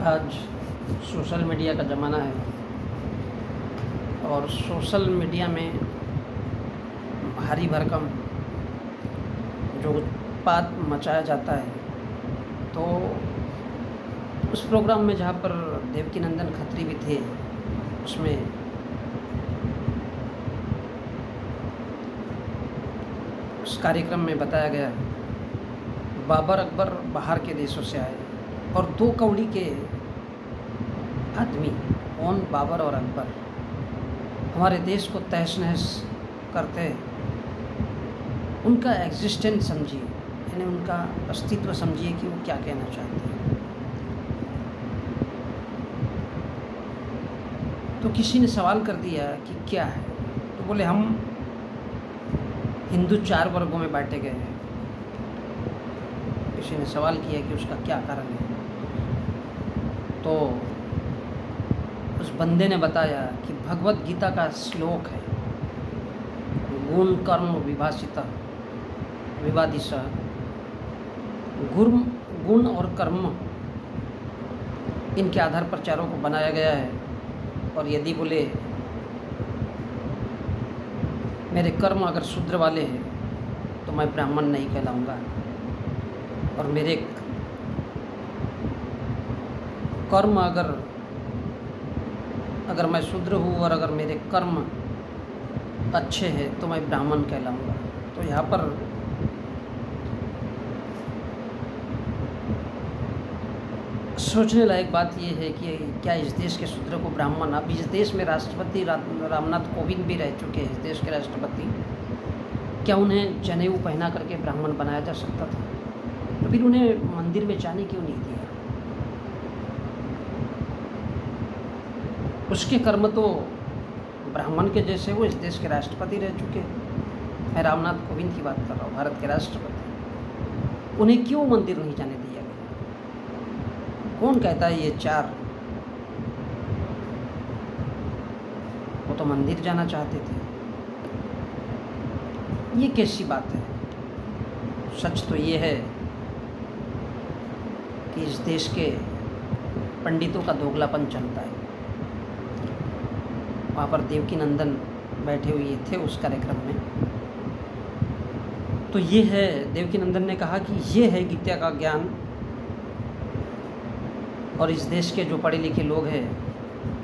आज social media का ज़माना है और सोशल मीडिया में भारी भरकम जो उत्पात मचाया जाता है, तो उस प्रोग्राम में जहाँ पर देवकीनंदन खत्री भी थे, उसमें उस कार्यक्रम में बताया गया बाबर अकबर बाहर के देशों से आए और दो कौड़ी के आदमी कौन बाबर और अकबर हमारे देश को तहस नहस करते, उनका एग्जिस्टेंस समझिए, यानी उनका अस्तित्व समझिए कि वो क्या कहना चाहते हैं। तो किसी ने सवाल कर दिया कि क्या है, तो बोले हम हिंदू 4 वर्गों में बांटे गए हैं। किसी ने सवाल किया कि उसका क्या कारण है, तो उस बंदे ने बताया कि भगवत गीता का श्लोक है, गुण कर्म विभाषिता विवादिश, गुण और कर्म इनके आधार पर चारों को बनाया गया है। और यदि बोले मेरे कर्म अगर शूद्र वाले हैं तो मैं ब्राह्मण नहीं कहलाऊँगा, और मेरे कर्म अगर मैं शूद्र हूँ और अगर मेरे कर्म अच्छे हैं तो मैं ब्राह्मण कहलाऊँगा। तो यहाँ पर सोचने लायक बात यह है कि क्या इस देश के शूद्र को ब्राह्मण, अब इस देश में राष्ट्रपति रामनाथ कोविंद भी रह चुके हैं, इस देश के राष्ट्रपति, क्या उन्हें जनेऊ पहना करके ब्राह्मण बनाया जा सकता था? तो फिर उन्हें मंदिर में जाने क्यों नहीं दिया? उसके कर्म तो ब्राह्मण के जैसे, वो इस देश के राष्ट्रपति रह चुके हैं। मैं रामनाथ कोविंद की बात कर रहा हूँ, भारत के राष्ट्रपति। उन्हें क्यों मंदिर नहीं जाने दिया गया? कौन कहता है ये 4? वो तो मंदिर जाना चाहते थे। ये कैसी बात है? सच तो ये है कि इस देश के पंडितों का दोगलापन चलता है। वहाँ पर देवकीनंदन बैठे हुए थे उस कार्यक्रम में, तो ये है, देवकीनंदन ने कहा कि ये है गीता का ज्ञान, और इस देश के जो पढ़े लिखे लोग हैं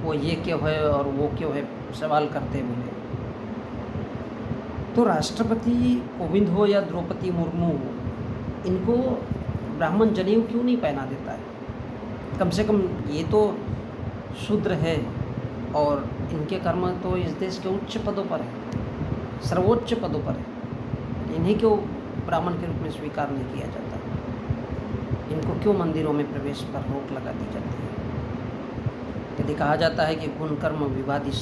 वो ये क्यों है और वो क्यों है सवाल करते बोले। तो राष्ट्रपति कोविंद हो या द्रौपदी मुर्मू हो, इनको ब्राह्मण जनेऊ क्यों नहीं पहना देता है? कम से कम ये तो शूद्र है और इनके कर्म तो इस देश के उच्च पदों पर है, सर्वोच्च पदों पर है। इन्हें क्यों ब्राह्मण के रूप में स्वीकार नहीं किया जाता? इनको क्यों मंदिरों में प्रवेश पर रोक लगा दी जाती है? यदि कहा जाता है कि गुण कर्म विवादिश,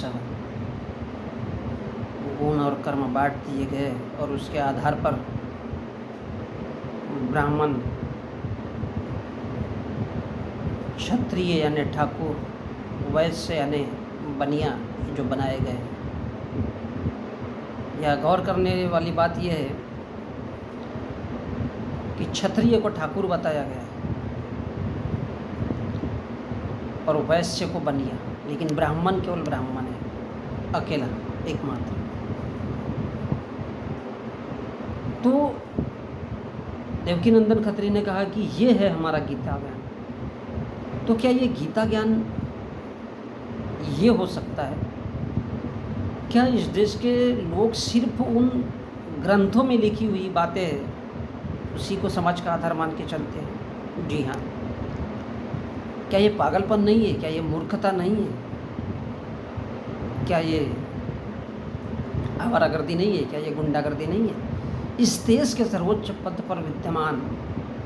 गुण और कर्म बांट दिए गए और उसके आधार पर ब्राह्मण, क्षत्रिय यानी ठाकुर, वैश्य यानी बनिया जो बनाए गए हैं। यह गौर करने वाली बात यह है कि क्षत्रिय को ठाकुर बताया गया है और वैश्य को बनिया, लेकिन ब्राह्मण केवल ब्राह्मण है, अकेला, एकमात्र। तो देवकीनंदन खत्री ने कहा कि ये है हमारा गीता ज्ञान। तो क्या ये गीता ज्ञान ये हो सकता है? क्या इस देश के लोग सिर्फ उन ग्रंथों में लिखी हुई बातें उसी को समाज का आधार मान के चलते हैं? जी हाँ। क्या ये पागलपन नहीं है? क्या ये मूर्खता नहीं है? क्या ये आवारागर्दी नहीं है? क्या ये गुंडागर्दी नहीं है? इस देश के सर्वोच्च पद पर विद्यमान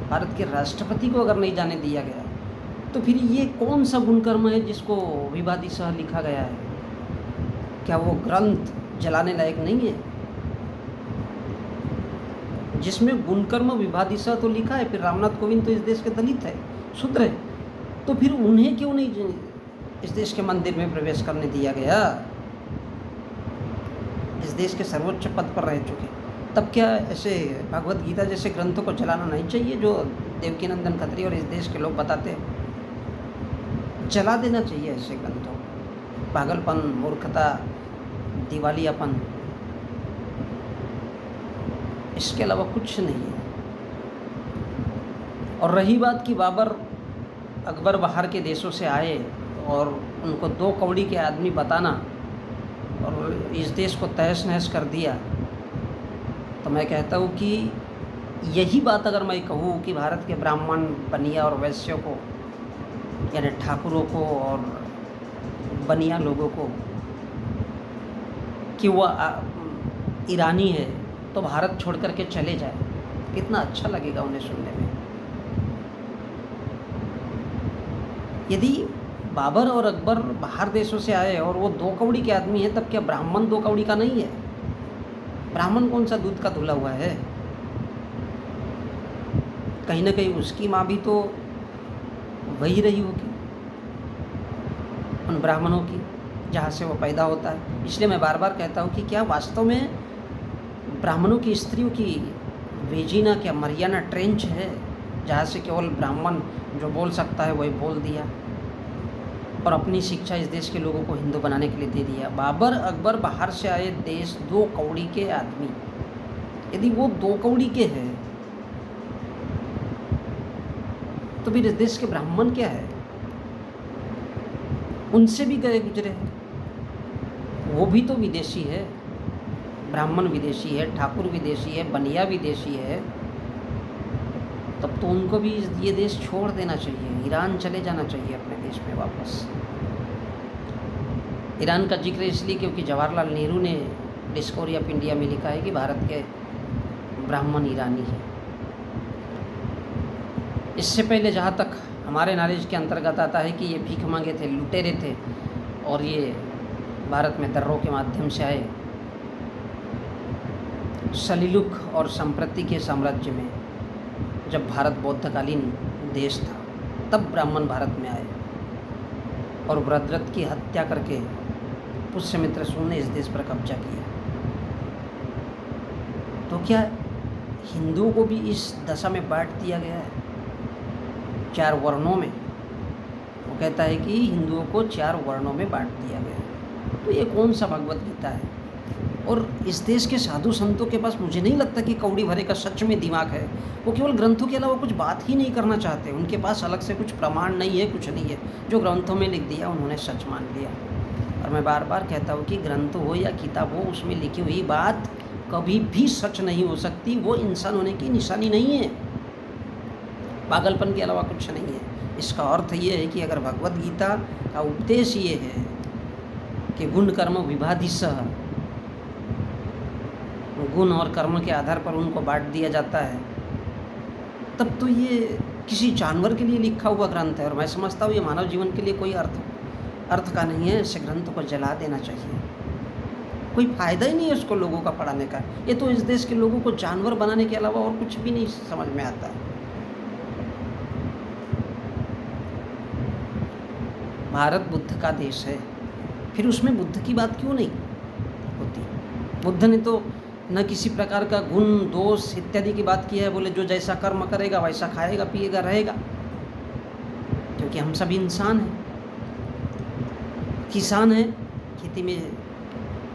भारत के राष्ट्रपति को अगर नहीं जाने दिया गया, तो फिर ये कौन सा गुणकर्म है जिसको विवादिशः लिखा गया है? क्या वो ग्रंथ जलाने लायक नहीं है जिसमें गुणकर्म विवादिशः तो लिखा है? फिर रामनाथ कोविंद तो इस देश के दलित है, शूद्र है, तो फिर उन्हें क्यों नहीं इस देश के मंदिर में प्रवेश करने दिया गया? इस देश के सर्वोच्च पद पर रह चुके, तब क्या ऐसे भगवत गीता जैसे ग्रंथों को जलाना नहीं चाहिए जो देवकीनंदन खत्री और इस देश के लोग बताते हैं? जला देना चाहिए ऐसे ग्रंथों को। पागलपन, मूर्खता, दिवालियापन, इसके अलावा कुछ नहीं है। और रही बात कि बाबर अकबर बाहर के देशों से आए और उनको 2 कौड़ी के आदमी बताना और इस देश को तहस नहस कर दिया, तो मैं कहता हूँ कि यही बात अगर मैं कहूँ कि भारत के ब्राह्मण, बनिया और वैश्यों को, यानी ठाकुरों को और बनिया लोगों को, कि वह ईरानी है तो भारत छोड़ कर के चले जाए, कितना अच्छा लगेगा उन्हें सुनने में। यदि बाबर और अकबर बाहर देशों से आए और वो 2 कौड़ी के आदमी हैं, तब क्या ब्राह्मण 2 कौड़ी का नहीं है? ब्राह्मण कौन सा दूध का धुला हुआ है? कहीं ना कहीं उसकी माँ भी तो वही रही होगी उन ब्राह्मणों की, जहाँ से वो पैदा होता है। इसलिए मैं बार बार कहता हूँ कि क्या वास्तव में ब्राह्मणों की स्त्रियों की वेजिना, क्या मरियाना ट्रेंच है, जहाँ से केवल ब्राह्मण जो बोल सकता है वही बोल दिया और अपनी शिक्षा इस देश के लोगों को हिंदू बनाने के लिए दे दिया। बाबर अकबर बाहर से आए देश 2 कौड़ी के आदमी, यदि वो 2 कौड़ी के हैं तो फिर इस देश के ब्राह्मण क्या है? उनसे भी गए गुजरे हैं, वो भी तो विदेशी है। ब्राह्मण विदेशी है, ठाकुर विदेशी है, बनिया विदेशी है, तब तो उनको भी ये देश छोड़ देना चाहिए, ईरान चले जाना चाहिए अपने देश में वापस। ईरान का जिक्र इसलिए क्योंकि जवाहरलाल नेहरू ने डिस्कवरी ऑफ इंडिया में लिखा है कि भारत के ब्राह्मण ईरानी हैं। इससे पहले जहाँ तक हमारे नॉलेज के अंतर्गत आता है कि ये भीख मांगे थे, लुटेरे थे और ये भारत में दर्रों के माध्यम से आए। सलीलुक और संप्रति के साम्राज्य में जब भारत बौद्धकालीन देश था, तब ब्राह्मण भारत में आए और भरद्रथ की हत्या करके पुष्यमित्र सूर्य ने इस देश पर कब्जा किया। तो क्या हिंदुओं को भी इस दशा में बांट दिया गया है 4 वर्णों में? वो कहता है कि हिंदुओं को 4 वर्णों में बांट दिया गया है। तो ये कौन सा भगवत गीता है? और इस देश के साधु संतों के पास मुझे नहीं लगता कि कौड़ी भरे का सच में दिमाग है। वो केवल ग्रंथों के अलावा कुछ बात ही नहीं करना चाहते। उनके पास अलग से कुछ प्रमाण नहीं है, कुछ नहीं है। जो ग्रंथों में लिख दिया उन्होंने सच मान लिया। और मैं बार बार कहता हूँ कि ग्रंथ हो या किताब हो, उसमें लिखी हुई बात कभी भी सच नहीं हो सकती। वो इंसान होने की निशानी नहीं है, पागलपन के अलावा कुछ नहीं है। इसका अर्थ ये है कि अगर भगवत गीता का उपदेश ये है कि गुण कर्म विभादिशः, गुण और कर्म के आधार पर उनको बांट दिया जाता है, तब तो ये किसी जानवर के लिए लिखा हुआ ग्रंथ है। और मैं समझता हूँ ये मानव जीवन के लिए कोई अर्थ का नहीं है। ऐसे ग्रंथ को जला देना चाहिए, कोई फ़ायदा ही नहीं है उसको लोगों का पढ़ाने का। ये तो इस देश के लोगों को जानवर बनाने के अलावा और कुछ भी नहीं समझ में आता है। भारत बुद्ध का देश है, फिर उसमें बुद्ध की बात क्यों नहीं होती? बुद्ध ने तो न किसी प्रकार का गुण, दोष इत्यादि की बात की है। बोले जो जैसा कर्म करेगा वैसा खाएगा, पिएगा, रहेगा, क्योंकि हम सभी इंसान हैं। किसान है, खेती में,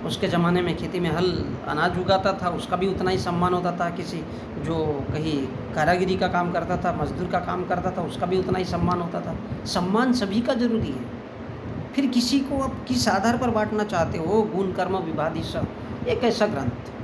उसके ज़माने में खेती में हल अनाज उगाता था, उसका भी उतना ही सम्मान होता था। किसी जो कहीं कारागिरी का काम करता था, मजदूर का काम करता था, उसका भी उतना ही सम्मान होता था। सम्मान सभी का जरूरी है। फिर किसी को आप किस आधार पर बांटना चाहते हो? गुण कर्म विभादिशः, एक ऐसा ग्रंथ